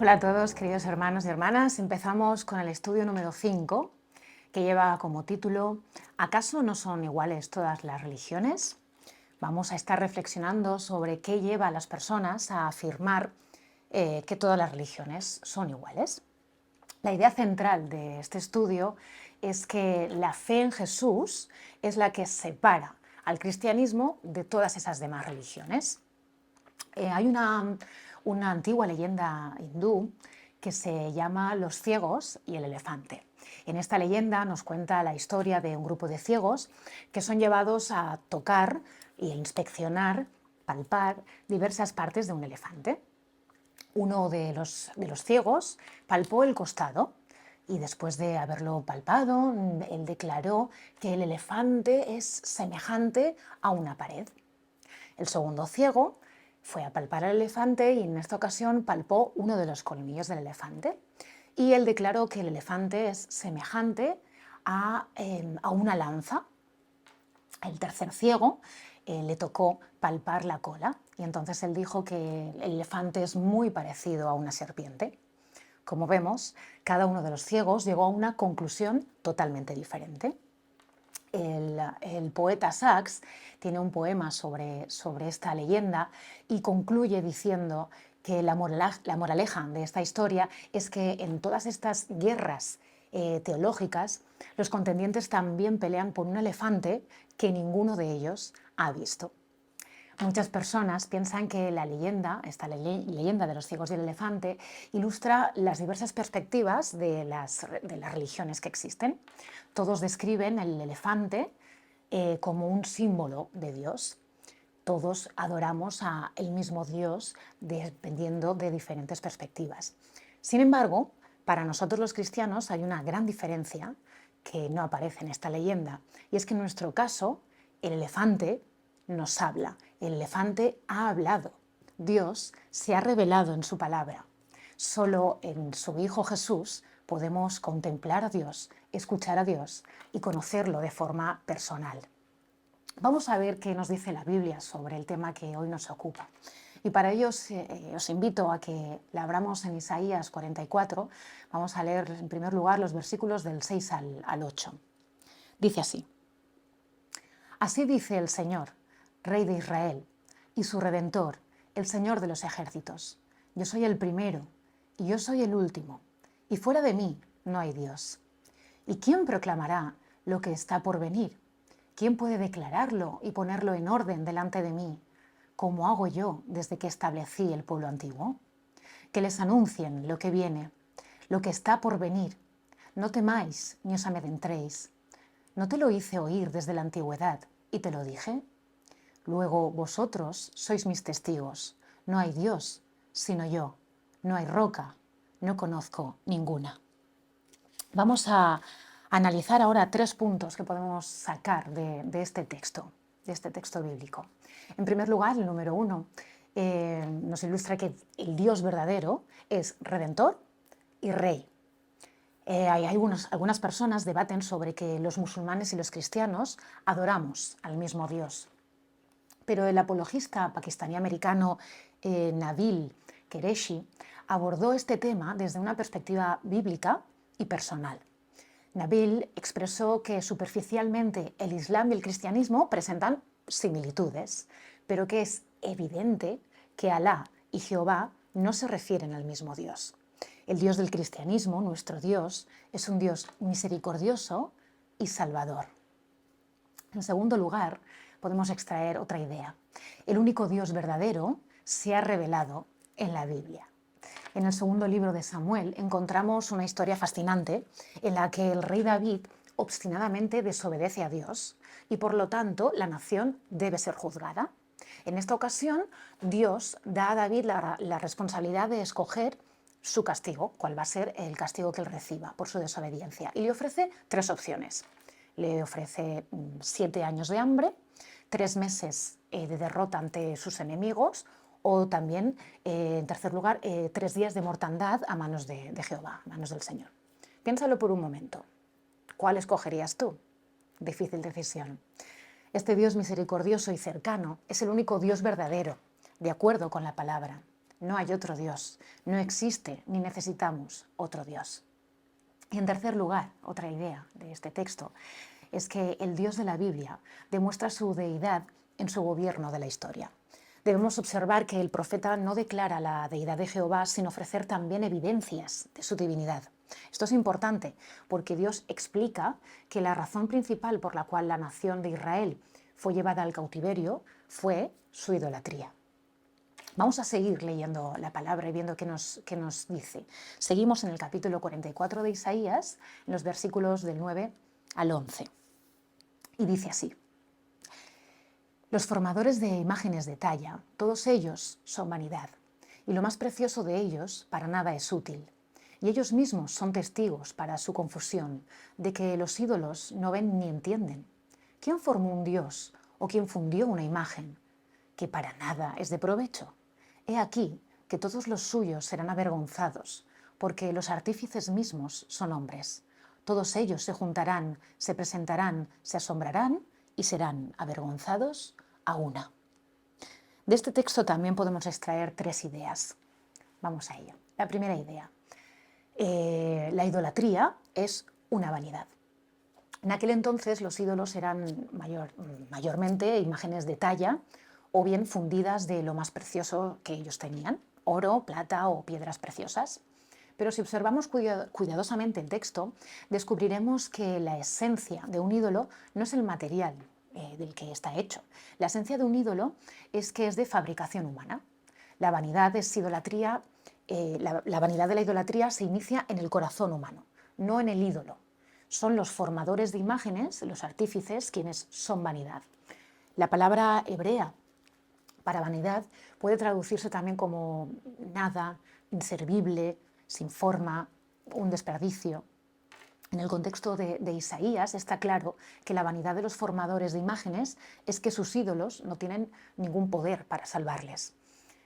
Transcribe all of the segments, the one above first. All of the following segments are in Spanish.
Hola a todos, queridos hermanos y hermanas. Empezamos con el estudio número 5, que lleva como título ¿Acaso no son iguales todas las religiones? Vamos a estar reflexionando sobre qué lleva a las personas a afirmar que todas las religiones son iguales. La idea central de este estudio es que la fe en Jesús es la que separa al cristianismo de todas esas demás religiones. Hay una antigua leyenda hindú que se llama Los ciegos y el elefante. En esta leyenda nos cuenta la historia de un grupo de ciegos que son llevados a tocar e inspeccionar, palpar diversas partes de un elefante. Uno de los ciegos palpó el costado y después de haberlo palpado, él declaró que el elefante es semejante a una pared. El segundo ciego fue a palpar al elefante y en esta ocasión palpó uno de los colmillos del elefante y él declaró que el elefante es semejante a una lanza. El tercer ciego le tocó palpar la cola y entonces él dijo que el elefante es muy parecido a una serpiente. Como vemos, cada uno de los ciegos llegó a una conclusión totalmente diferente. El poeta Sachs tiene un poema sobre esta leyenda y concluye diciendo que la moraleja de esta historia es que en todas estas guerras teológicas los contendientes también pelean por un elefante que ninguno de ellos ha visto. Muchas personas piensan que la leyenda, leyenda de los ciegos y el elefante, ilustra las diversas perspectivas de las religiones que existen. Todos describen el elefante como un símbolo de Dios. Todos adoramos al mismo Dios dependiendo de diferentes perspectivas. Sin embargo, para nosotros los cristianos hay una gran diferencia que no aparece en esta leyenda, y es que en nuestro caso el elefante nos habla, el elefante ha hablado, Dios se ha revelado en su palabra. Solo en su Hijo Jesús podemos contemplar a Dios, escuchar a Dios y conocerlo de forma personal. Vamos a ver qué nos dice la Biblia sobre el tema que hoy nos ocupa. Y para ello os invito a que la abramos en Isaías 44. Vamos a leer en primer lugar los versículos del 6 al 8. Dice así: Así dice el Señor, Rey de Israel, y su Redentor, el Señor de los ejércitos. Yo soy el primero, y yo soy el último, y fuera de mí no hay Dios. ¿Y quién proclamará lo que está por venir? ¿Quién puede declararlo y ponerlo en orden delante de mí, como hago yo desde que establecí el pueblo antiguo? Que les anuncien lo que viene, lo que está por venir. No temáis ni os amedrentéis. ¿No te lo hice oír desde la antigüedad y te lo dije? Luego vosotros sois mis testigos. No hay Dios sino yo. No hay roca. No conozco ninguna. Vamos a analizar ahora 3 puntos que podemos sacar de este texto bíblico. En primer lugar, el número 1 nos ilustra que el Dios verdadero es Redentor y Rey. Algunas personas debaten sobre que los musulmanes y los cristianos adoramos al mismo Dios. Pero el apologista pakistaní-americano Nabil Qureshi abordó este tema desde una perspectiva bíblica y personal. Nabil expresó que superficialmente el Islam y el cristianismo presentan similitudes, pero que es evidente que Alá y Jehová no se refieren al mismo Dios. El Dios del cristianismo, nuestro Dios, es un Dios misericordioso y salvador. En segundo lugar, podemos extraer otra idea. El único Dios verdadero se ha revelado en la Biblia. En el segundo libro de Samuel encontramos una historia fascinante en la que el rey David obstinadamente desobedece a Dios y por lo tanto la nación debe ser juzgada. En esta ocasión, Dios da a David la responsabilidad de escoger su castigo, cuál va a ser el castigo que él reciba por su desobediencia, y le ofrece 3 opciones. Le ofrece 7 años de hambre, 3 meses de derrota ante sus enemigos, o también, en tercer lugar, 3 días de mortandad a manos de Jehová, a manos del Señor. Piénsalo por un momento. ¿Cuál escogerías tú? Difícil decisión. Este Dios misericordioso y cercano es el único Dios verdadero, de acuerdo con la palabra. No hay otro Dios, no existe ni necesitamos otro Dios. Y en tercer lugar, otra idea de este texto, es que el Dios de la Biblia demuestra su deidad en su gobierno de la historia. Debemos observar que el profeta no declara la deidad de Jehová sin ofrecer también evidencias de su divinidad. Esto es importante porque Dios explica que la razón principal por la cual la nación de Israel fue llevada al cautiverio fue su idolatría. Vamos a seguir leyendo la palabra y viendo qué nos dice. Seguimos en el capítulo 44 de Isaías, en los versículos del 9 al 11. Y dice así: los formadores de imágenes de talla, todos ellos son vanidad, y lo más precioso de ellos para nada es útil. Y ellos mismos son testigos para su confusión de que los ídolos no ven ni entienden. ¿Quién formó un dios o quién fundió una imagen que para nada es de provecho? He aquí que todos los suyos serán avergonzados, porque los artífices mismos son hombres. Todos ellos se juntarán, se presentarán, se asombrarán y serán avergonzados a una. De este texto también podemos extraer tres ideas. Vamos a ello. La primera idea. La idolatría es una vanidad. En aquel entonces los ídolos eran mayormente imágenes de talla o bien fundidas de lo más precioso que ellos tenían, oro, plata o piedras preciosas. Pero si observamos cuidadosamente el texto, descubriremos que la esencia de un ídolo no es el material del que está hecho. La esencia de un ídolo es que es de fabricación humana. La vanidad es idolatría, la vanidad de la idolatría se inicia en el corazón humano, no en el ídolo. Son los formadores de imágenes, los artífices, quienes son vanidad. La palabra hebrea para vanidad puede traducirse también como nada, inservible, sin forma, un desperdicio. En el contexto de Isaías está claro que la vanidad de los formadores de imágenes es que sus ídolos no tienen ningún poder para salvarles.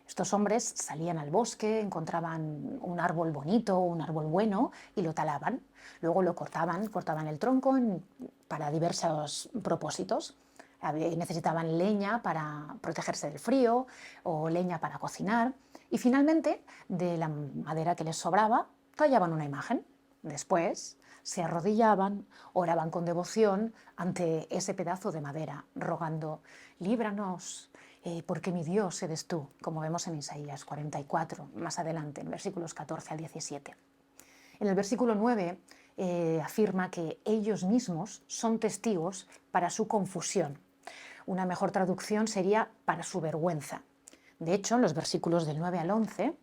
Estos hombres salían al bosque, encontraban un árbol bonito, un árbol bueno y lo talaban. Luego lo cortaban el tronco para diversos propósitos. Necesitaban leña para protegerse del frío o leña para cocinar. Y finalmente, de la madera que les sobraba, tallaban una imagen. Después se arrodillaban, oraban con devoción ante ese pedazo de madera, rogando: líbranos, porque mi Dios eres tú, como vemos en Isaías 44, más adelante, en versículos 14 al 17. En el versículo 9 afirma que ellos mismos son testigos para su confusión. Una mejor traducción sería para su vergüenza. De hecho, en los versículos del 9 al 11,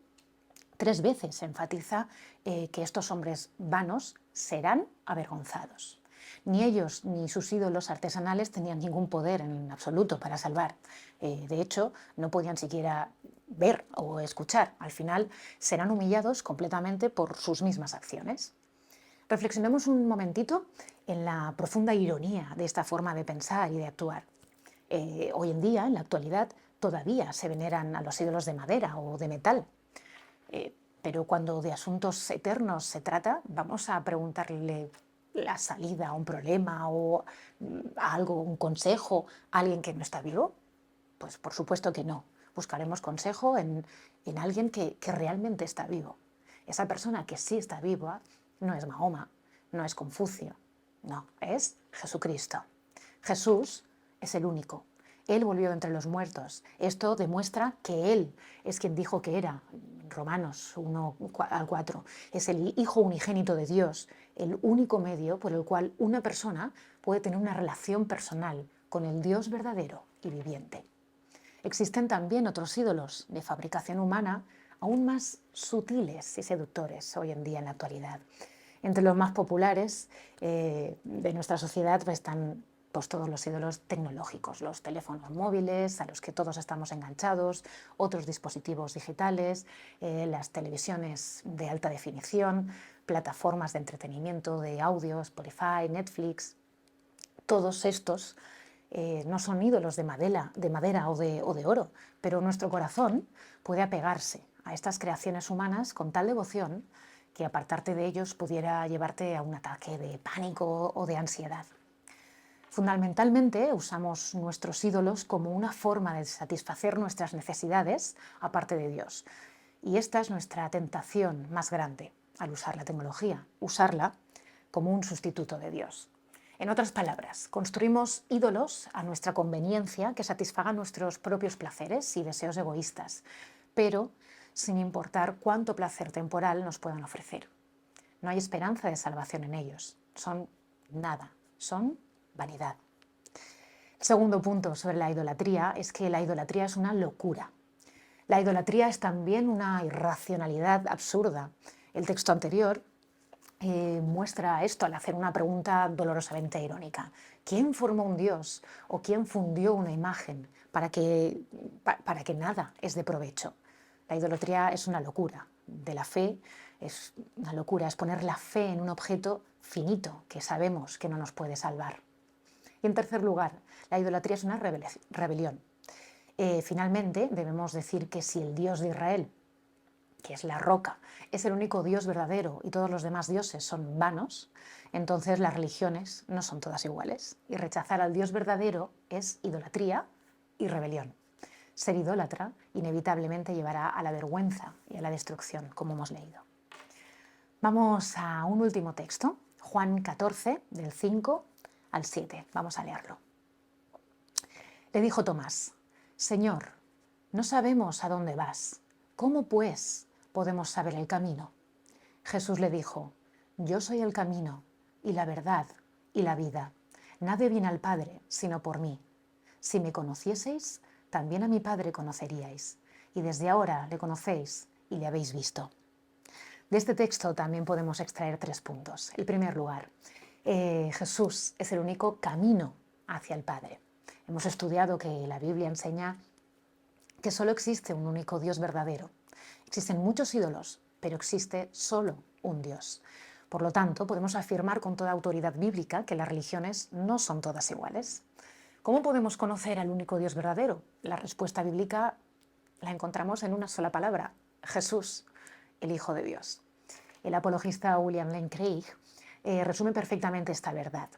3 veces se enfatiza que estos hombres vanos serán avergonzados. Ni ellos ni sus ídolos artesanales tenían ningún poder en absoluto para salvar. De hecho, no podían siquiera ver o escuchar. Al final serán humillados completamente por sus mismas acciones. Reflexionemos un momentito en la profunda ironía de esta forma de pensar y de actuar. Hoy en día, en la actualidad, todavía se veneran a los ídolos de madera o de metal. Pero cuando de asuntos eternos se trata, vamos a preguntarle la salida a un problema o a algo, un consejo a alguien que no está vivo. Pues por supuesto que no. Buscaremos consejo en alguien que realmente está vivo. Esa persona que sí está viva no es Mahoma, no es Confucio, no, es Jesucristo. Jesús es el único. Él volvió de entre los muertos. Esto demuestra que Él es quien dijo que era. Romanos 1 al 4. Es el Hijo unigénito de Dios, el único medio por el cual una persona puede tener una relación personal con el Dios verdadero y viviente. Existen también otros ídolos de fabricación humana aún más sutiles y seductores hoy en día en la actualidad. Entre los más populares de nuestra sociedad están todos los ídolos tecnológicos, los teléfonos móviles a los que todos estamos enganchados, otros dispositivos digitales, las televisiones de alta definición, plataformas de entretenimiento de audio, Spotify, Netflix. Todos estos no son ídolos de madera o de oro, pero nuestro corazón puede apegarse a estas creaciones humanas con tal devoción que apartarte de ellos pudiera llevarte a un ataque de pánico o de ansiedad. Fundamentalmente usamos nuestros ídolos como una forma de satisfacer nuestras necesidades aparte de Dios. Y esta es nuestra tentación más grande al usar la tecnología, usarla como un sustituto de Dios. En otras palabras, construimos ídolos a nuestra conveniencia que satisfagan nuestros propios placeres y deseos egoístas, pero sin importar cuánto placer temporal nos puedan ofrecer. No hay esperanza de salvación en ellos, son nada, son vanidad. El segundo punto sobre la idolatría es que la idolatría es una locura. La idolatría es también una irracionalidad absurda. El texto anterior muestra esto al hacer una pregunta dolorosamente irónica. ¿Quién formó un Dios o quién fundió una imagen para que nada es de provecho? La idolatría es una locura. De la fe es una locura, es poner la fe en un objeto finito que sabemos que no nos puede salvar. Y en tercer lugar, la idolatría es una rebelión. Finalmente, debemos decir que si el Dios de Israel, que es la roca, es el único Dios verdadero y todos los demás dioses son vanos, entonces las religiones no son todas iguales. Y rechazar al Dios verdadero es idolatría y rebelión. Ser idólatra inevitablemente llevará a la vergüenza y a la destrucción, como hemos leído. Vamos a un último texto, Juan 14, del 5 al 7. Vamos a leerlo. Le dijo Tomás: Señor, no sabemos a dónde vas. ¿Cómo, pues, podemos saber el camino? Jesús le dijo: Yo soy el camino y la verdad y la vida. Nadie viene al Padre sino por mí. Si me conocieseis, también a mi Padre conoceríais, y desde ahora le conocéis y le habéis visto. De este texto también podemos extraer 3 puntos. En primer lugar, Jesús es el único camino hacia el Padre. Hemos estudiado que la Biblia enseña que solo existe un único Dios verdadero. Existen muchos ídolos, pero existe solo un Dios. Por lo tanto, podemos afirmar con toda autoridad bíblica que las religiones no son todas iguales. ¿Cómo podemos conocer al único Dios verdadero? La respuesta bíblica la encontramos en una sola palabra: Jesús, el Hijo de Dios. El apologista William Lane Craig resume perfectamente esta verdad.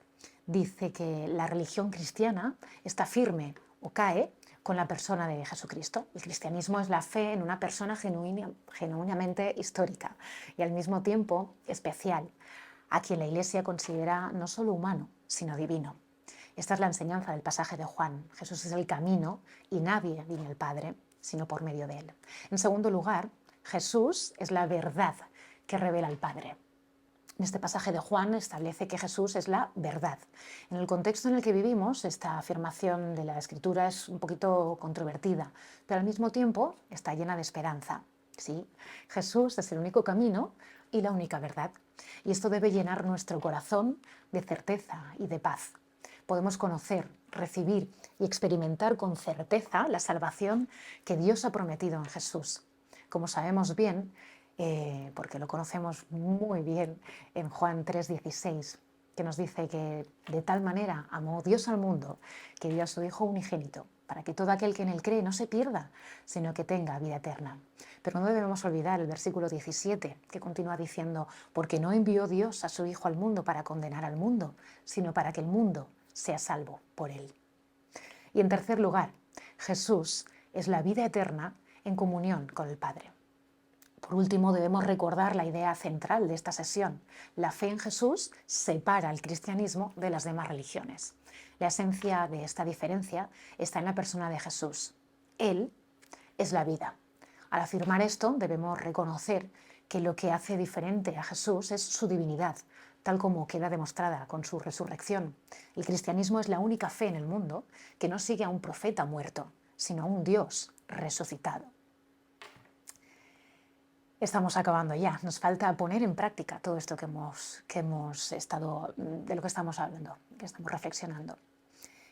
Dice que la religión cristiana está firme o cae con la persona de Jesucristo. El cristianismo es la fe en una persona genuinamente histórica y al mismo tiempo especial, a quien la Iglesia considera no solo humano, sino divino. Esta es la enseñanza del pasaje de Juan. Jesús es el camino y nadie viene al Padre sino por medio de él. En segundo lugar, Jesús es la verdad que revela al Padre. En este pasaje de Juan establece que Jesús es la verdad. En el contexto en el que vivimos, esta afirmación de la Escritura es un poquito controvertida, pero al mismo tiempo está llena de esperanza. Sí, Jesús es el único camino y la única verdad. Y esto debe llenar nuestro corazón de certeza y de paz. Podemos conocer, recibir y experimentar con certeza la salvación que Dios ha prometido en Jesús. Como sabemos bien, porque lo conocemos muy bien en Juan 3,16, que nos dice que de tal manera amó Dios al mundo que dio a su Hijo unigénito, para que todo aquel que en él cree no se pierda, sino que tenga vida eterna. Pero no debemos olvidar el versículo 17, que continúa diciendo: porque no envió Dios a su Hijo al mundo para condenar al mundo, sino para que el mundo sea salvo por él. Y en tercer lugar, Jesús es la vida eterna en comunión con el Padre. Por último, debemos recordar la idea central de esta sesión. La fe en Jesús separa al cristianismo de las demás religiones. La esencia de esta diferencia está en la persona de Jesús. Él es la vida. Al afirmar esto, debemos reconocer que lo que hace diferente a Jesús es su divinidad, tal como queda demostrada con su resurrección. El cristianismo es la única fe en el mundo que no sigue a un profeta muerto, sino a un Dios resucitado. Estamos acabando ya. Nos falta poner en práctica todo esto que hemos estado, de lo que estamos hablando, que estamos reflexionando.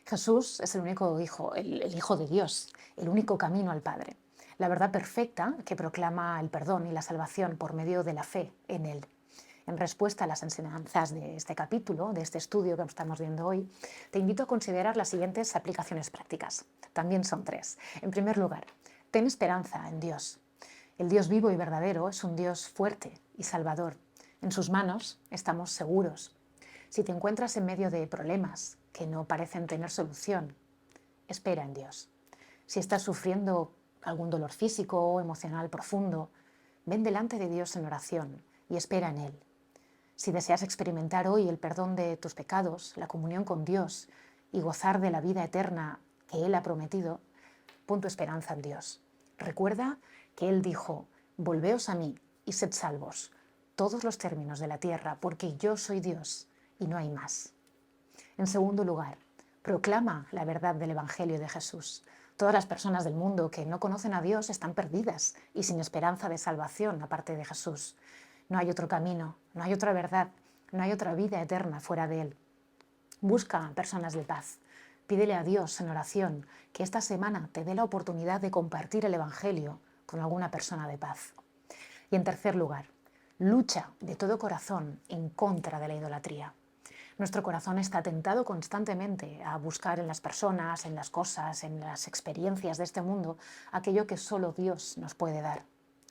Jesús es el único Hijo, el Hijo de Dios, el único camino al Padre. La verdad perfecta que proclama el perdón y la salvación por medio de la fe en Él. En respuesta a las enseñanzas de este capítulo, de este estudio que estamos viendo hoy, te invito a considerar las siguientes aplicaciones prácticas. También son 3. En primer lugar, ten esperanza en Dios. El Dios vivo y verdadero es un Dios fuerte y salvador. En sus manos estamos seguros. Si te encuentras en medio de problemas que no parecen tener solución, espera en Dios. Si estás sufriendo algún dolor físico o emocional profundo, ven delante de Dios en oración y espera en Él. Si deseas experimentar hoy el perdón de tus pecados, la comunión con Dios y gozar de la vida eterna que Él ha prometido, pon tu esperanza en Dios. Recuerda que Él dijo: volveos a mí y sed salvos, todos los términos de la tierra, porque yo soy Dios y no hay más. En segundo lugar, proclama la verdad del Evangelio de Jesús. Todas las personas del mundo que no conocen a Dios están perdidas y sin esperanza de salvación aparte de Jesús. No hay otro camino, no hay otra verdad, no hay otra vida eterna fuera de Él. Busca personas de paz. Pídele a Dios en oración que esta semana te dé la oportunidad de compartir el Evangelio con alguna persona de paz. Y en tercer lugar, lucha de todo corazón en contra de la idolatría. Nuestro corazón está tentado constantemente a buscar en las personas, en las cosas, en las experiencias de este mundo, aquello que solo Dios nos puede dar.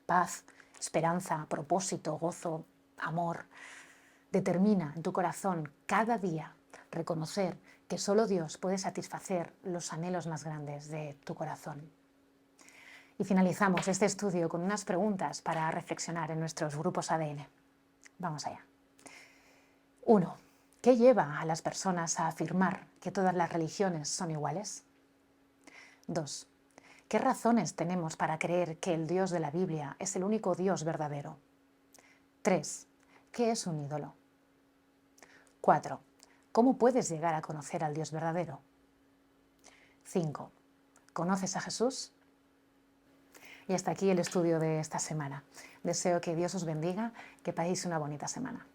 Paz, esperanza, propósito, gozo, amor. Determina en tu corazón cada día reconocer que solo Dios puede satisfacer los anhelos más grandes de tu corazón. Y finalizamos este estudio con unas preguntas para reflexionar en nuestros grupos ADN. Vamos allá. 1. ¿Qué lleva a las personas a afirmar que todas las religiones son iguales? 2. ¿Qué razones tenemos para creer que el Dios de la Biblia es el único Dios verdadero? 3. ¿Qué es un ídolo? 4. ¿Cómo puedes llegar a conocer al Dios verdadero? 5. ¿Conoces a Jesús? Y hasta aquí el estudio de esta semana. Deseo que Dios os bendiga, que paséis una bonita semana.